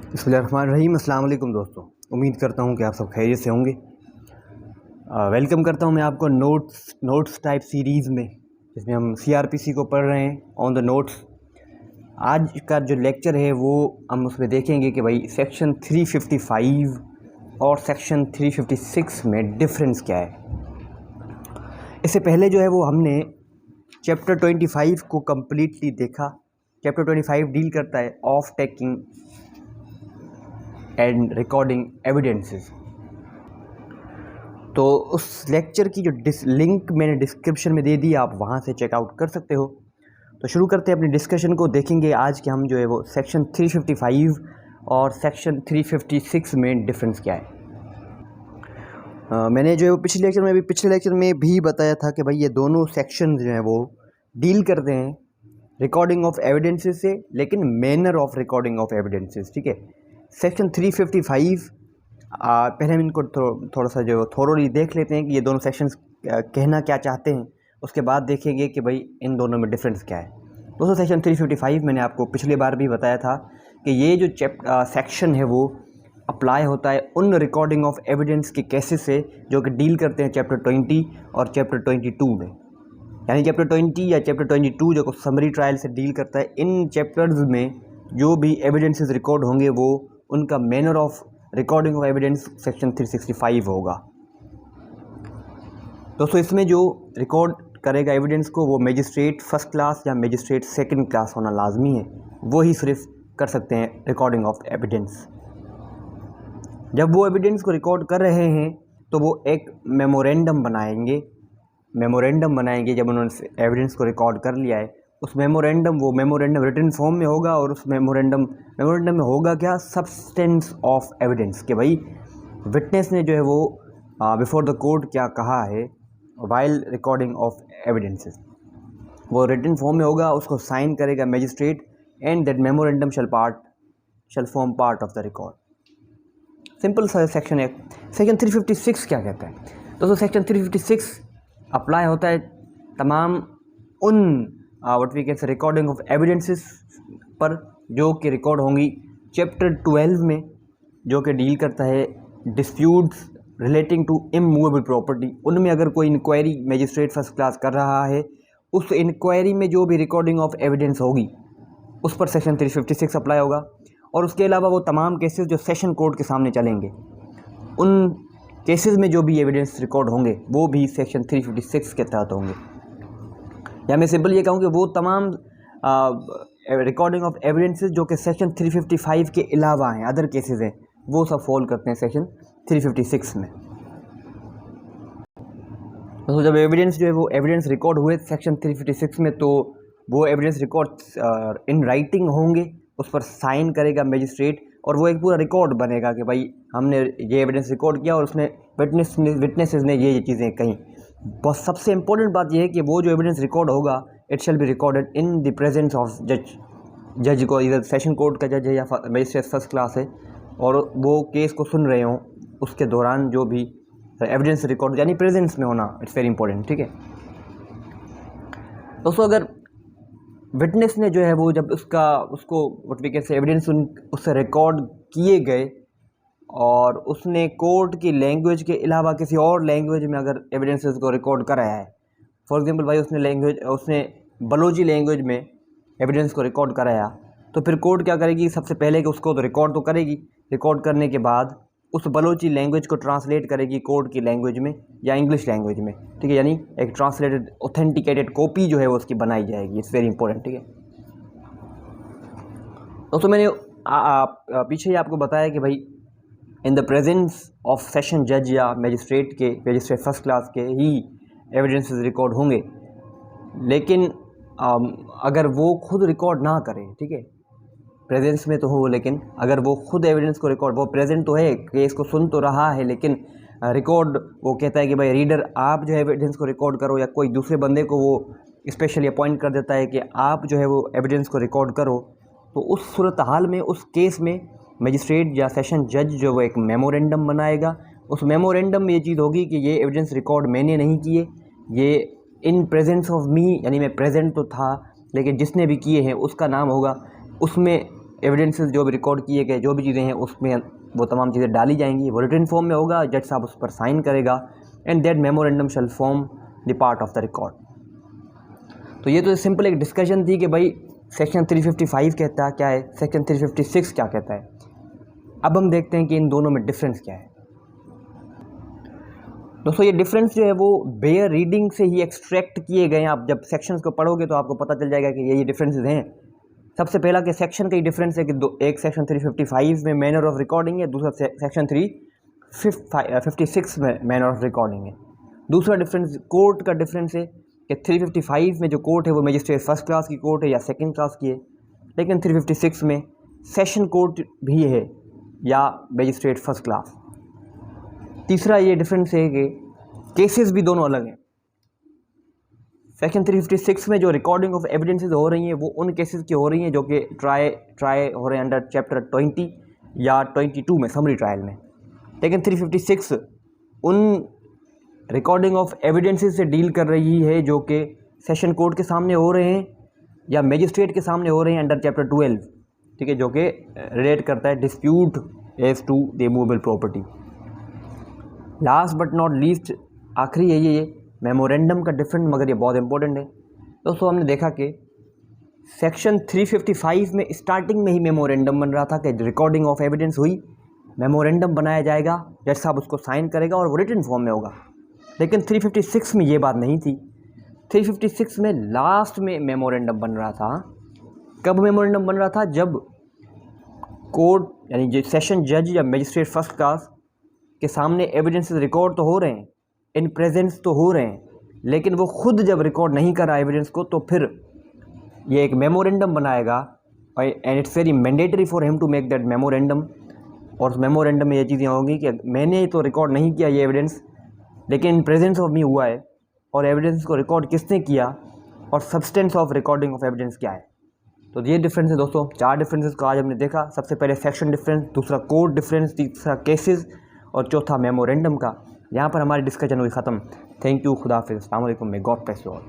बिस्मिल्लाहिर्रहमानिर्रहीम। अस्सलाम वालेकुम दोस्तों, उम्मीद करता हूँ कि आप सब खैरियत से होंगे। वेलकम करता हूँ मैं आपको नोट्स टाइप सीरीज़ में, जिसमें हम सीआरपीसी को पढ़ रहे हैं ऑन द नोट्स। आज का जो लेक्चर है वो हम उसमें देखेंगे कि भाई सेक्शन 355 और सेक्शन 356 में डिफरेंस क्या है। इससे पहले जो है वो हमने चैप्टर 25 को कम्प्लीटली देखा। चैप्टर 25 डील करता है of taking and recording evidences. तो उस लेक्चर की जो लिंक मैंने डिस्क्रिप्शन में दे दी, आप वहाँ से चेकआउट कर सकते हो। तो शुरू करते हैं अपनी डिस्कशन को। देखेंगे आज के हम जो है वो सेक्शन 355 और सेक्शन 356 में डिफरेंस क्या है। मैंने जो है वो पिछले लेक्चर में भी बताया था कि भाई ये दोनों सेक्शन जो हैं वो डील करते हैं रिकॉर्डिंग ऑफ एविडेंसेस से, लेकिन manner of recording of evidences. ठीक है, सेक्शन 355 पहले हम इनको थोड़ा सा जो थोरोली देख लेते हैं कि ये दोनों सेक्शंस कहना क्या चाहते हैं। उसके बाद देखेंगे कि भाई इन दोनों में डिफरेंस क्या है। दोस्तों, सेक्शन 355 मैंने आपको पिछली बार भी बताया था कि ये जो सेक्शन है वो अप्लाई होता है उन रिकॉर्डिंग ऑफ एविडेंस के केसेस से जो कि डील करते हैं चैप्टर 20 और चैप्टर 22 में। यानी चैप्टर 20 या चैप्टर 22 जो समरी ट्रायल से डील करता है, इन चैप्टर्स में जो भी एविडेंसेस रिकॉर्ड होंगे वो उनका manner of recording of evidence section 365 होगा। दोस्तों, इसमें जो रिकॉर्ड करेगा एविडेंस को वो मजिस्ट्रेट फर्स्ट क्लास या मजिस्ट्रेट सेकंड क्लास होना लाजमी है। वो ही सिर्फ कर सकते हैं रिकॉर्डिंग ऑफ एविडेंस। जब वो एविडेंस को रिकॉर्ड कर रहे हैं तो वो एक मेमोरेंडम बनाएंगे जब उन्होंने एविडेंस को रिकॉर्ड कर लिया है। उस मेमोरेंडम रिटन फॉर्म में होगा, और उस मेमोरेंडम में होगा क्या, सब्सटेंस ऑफ एविडेंस, कि भाई विटनेस ने जो है वो बिफोर द कोर्ट क्या कहा है वाइल रिकॉर्डिंग ऑफ एविडेंसेस। वो रिटन फॉर्म में होगा, उसको साइन करेगा मजिस्ट्रेट, and that memorandum shall form part of the record. Simple सा सेक्शन है। सेक्शन 356 क्या कहता है दोस्तों? सेक्शन 356 अप्लाई होता है तमाम उन what we can say recording of evidences पर जो कि रिकॉर्ड होंगी चैप्टर 12 में, जो कि डील करता है disputes relating to immovable property. उनमें अगर कोई इंक्वायरी मजिस्ट्रेट फर्स्ट क्लास कर रहा है, उस इंक्वायरी में जो भी रिकॉर्डिंग ऑफ एविडेंस होगी उस पर सेक्शन 356 अप्लाई होगा। और उसके अलावा वो तमाम केसेस जो सेशन कोर्ट के सामने चलेंगे, उन केसेस में जो भी एविडेंस रिकॉर्ड होंगे वो भी सेक्शन 356 के तहत होंगे। या मैं सिंपल ये कहूँ कि वो तमाम रिकॉर्डिंग ऑफ एविडेंसेस जो कि सेक्शन 355 के अलावा हैं, अदर केसेस हैं, वो सब फॉल करते हैं सेक्शन 356 में। तो जब एविडेंस जो है वो एविडेंस रिकॉर्ड हुए सेक्शन 356 में, तो वो एविडेंस रिकॉर्ड इन राइटिंग होंगे, उस पर साइन करेगा मजिस्ट्रेट, और वो एक पूरा रिकॉर्ड बनेगा कि भाई हमने ये एविडेंस रिकॉर्ड किया और उसमें विटनेसेस ने ये चीज़ें कहीं। बस सबसे इम्पोर्टेंट बात यह है कि वो जो एविडेंस रिकॉर्ड होगा it shall be recorded in the presence of जज को, इधर सेशन कोर्ट का जज है या मजिस्ट्रेट फर्स्ट क्लास है, और वो केस को सुन रहे हों, उसके दौरान जो भी एविडेंस रिकॉर्ड यानी प्रेजेंस में होना, इट्स वेरी इंपॉर्टेंट। ठीक है दोस्तों, अगर विटनेस ने जो है वो जब उसको what we can say evidence उससे रिकॉर्ड किए गए और उसने कोर्ट की लैंग्वेज के अलावा किसी और लैंग्वेज में अगर एविडेंसेस को रिकॉर्ड कराया है, फॉर एग्जांपल भाई उसने बलोची लैंग्वेज में एविडेंस को रिकॉर्ड कराया, तो फिर कोर्ट क्या करेगी, सबसे पहले कि उसको तो रिकॉर्ड तो करेगी, रिकॉर्ड करने के बाद उस बलोची लैंग्वेज को ट्रांसलेट करेगी कोर्ट की लैंग्वेज में या इंग्लिश लैंग्वेज में। ठीक है, यानी एक ट्रांसलेटेड ऑथेंटिकेटेड कॉपी जो है वो उसकी बनाई जाएगी। It's very important. ठीक है दोस्तों, मैंने पीछे ही आपको बताया कि भाई in the presence of session जज या मजिस्ट्रेट फर्स्ट क्लास के ही एविडेंसेस रिकॉर्ड होंगे, लेकिन अगर वो खुद रिकॉर्ड ना करें, ठीक है, प्रेजेंस में तो हो, लेकिन अगर वो खुद एविडेंस को रिकॉर्ड, वो प्रेजेंट तो है, केस को सुन तो रहा है, लेकिन रिकॉर्ड वो कहता है कि भाई रीडर आप जो है एविडेंस को रिकॉर्ड करो, या कोई दूसरे बंदे को वो स्पेशली अपॉइंट कर देता है कि आप जो है वो एविडेंस को रिकॉर्ड करो, तो उस सूरत हाल में उस केस में मजिस्ट्रेट या सेशन जज जो वो एक मेमोरेंडम बनाएगा। उस मेमोरेंडम में ये चीज़ होगी कि ये एविडेंस रिकॉर्ड मैंने नहीं किए, ये इन प्रेजेंस ऑफ मी, यानी मैं प्रेजेंट तो था लेकिन जिसने भी किए हैं उसका नाम होगा, उसमें एविडेंसेस जो भी रिकॉर्ड किए गए जो भी चीज़ें हैं उसमें वो तमाम चीज़ें डाली जाएंगी, वो रिटन फॉर्म में होगा, जज साहब उस पर साइन करेगा and that memorandum shall form the part of the record. तो ये तो सिंपल एक डिस्कशन थी कि भाई सेक्शन 355 कहता है क्या है, सेक्शन 356 क्या कहता है। अब हम देखते हैं कि इन दोनों में डिफरेंस क्या है। दोस्तों ये डिफरेंस जो है वो बेयर रीडिंग से ही एक्सट्रैक्ट किए गए हैं। आप जब सेक्शंस को पढ़ोगे तो आपको पता चल जाएगा कि ये डिफरेंसेस हैं। सबसे पहला कि सेक्शन का ही डिफरेंस है कि एक सेक्शन 355 में मैनर ऑफ रिकॉर्डिंग है, दूसरा सेक्शन 356 में मैनर ऑफ रिकॉर्डिंग है। दूसरा डिफरेंस कोर्ट का डिफरेंस है कि 355 में जो कोर्ट है वो मजिस्ट्रेट फर्स्ट क्लास की कोर्ट है या सेकंड क्लास की है, लेकिन 356 में सेशन कोर्ट भी है या मजिस्ट्रेट फर्स्ट क्लास। तीसरा ये डिफरेंस है कि केसेस भी दोनों अलग हैं। सेक्शन 356 में जो रिकॉर्डिंग ऑफ एविडेंसेस हो रही हैं वो उन केसेस की हो रही हैं जो कि ट्राई हो रहे हैं अंडर चैप्टर 20 या 22 में समरी ट्रायल में, लेकिन 356 उन रिकॉर्डिंग ऑफ एविडेंसेस से डील कर रही है जो कि सेशन कोर्ट के सामने हो रहे हैं या मजिस्ट्रेट के सामने हो रहे हैं अंडर चैप्टर 12, ठीक है, जो कि रिलेट करता है disputes as to the movable property. Last but not least आखिरी है ये मेमोरेंडम का डिफरेंट, मगर ये बहुत इंपॉर्टेंट है। दोस्तों हमने देखा कि सेक्शन 355 में स्टार्टिंग में ही मेमोरेंडम बन रहा था कि रिकॉर्डिंग ऑफ एविडेंस हुई, मेमोरेंडम बनाया जाएगा, जज साहब उसको साइन करेगा और वो रिटन फॉर्म में होगा। लेकिन 356 में ये बात नहीं थी। 356 में लास्ट में मेमोरेंडम बन रहा था। कब मेमोरेंडम बन रहा था? जब कोर्ट यानी सेशन जज या मजिस्ट्रेट फर्स्ट क्लास के सामने एविडेंसेस रिकॉर्ड तो हो रहे हैं, इन प्रेजेंस तो हो रहे हैं, लेकिन वो खुद जब रिकॉर्ड नहीं कर रहा एविडेंस को तो फिर ये एक मेमोरेंडम बनाएगा and it's very mandatory for him to make that memorandum. और उस मेमोरेंडम में ये चीज़ें होंगी कि मैंने तो रिकॉर्ड नहीं किया ये एविडेंस, लेकिन इन प्रेजेंस ऑफ मी हुआ है, और एविडेंस को रिकॉर्ड किसने किया और substance of recording of evidence क्या है। तो ये डिफरेंस है दोस्तों, 4 डिफरेंसेस को आज हमने देखा। सबसे पहले सेक्शन डिफरेंस, दूसरा कोर्ट डिफरेंस, तीसरा केसेस और चौथा मेमोरेंडम का। यहाँ पर हमारी डिस्कशन हुई ख़त्म। थैंक यू, खुदा हाफिज़, अस्सलाम वालेकुम, may God bless you all.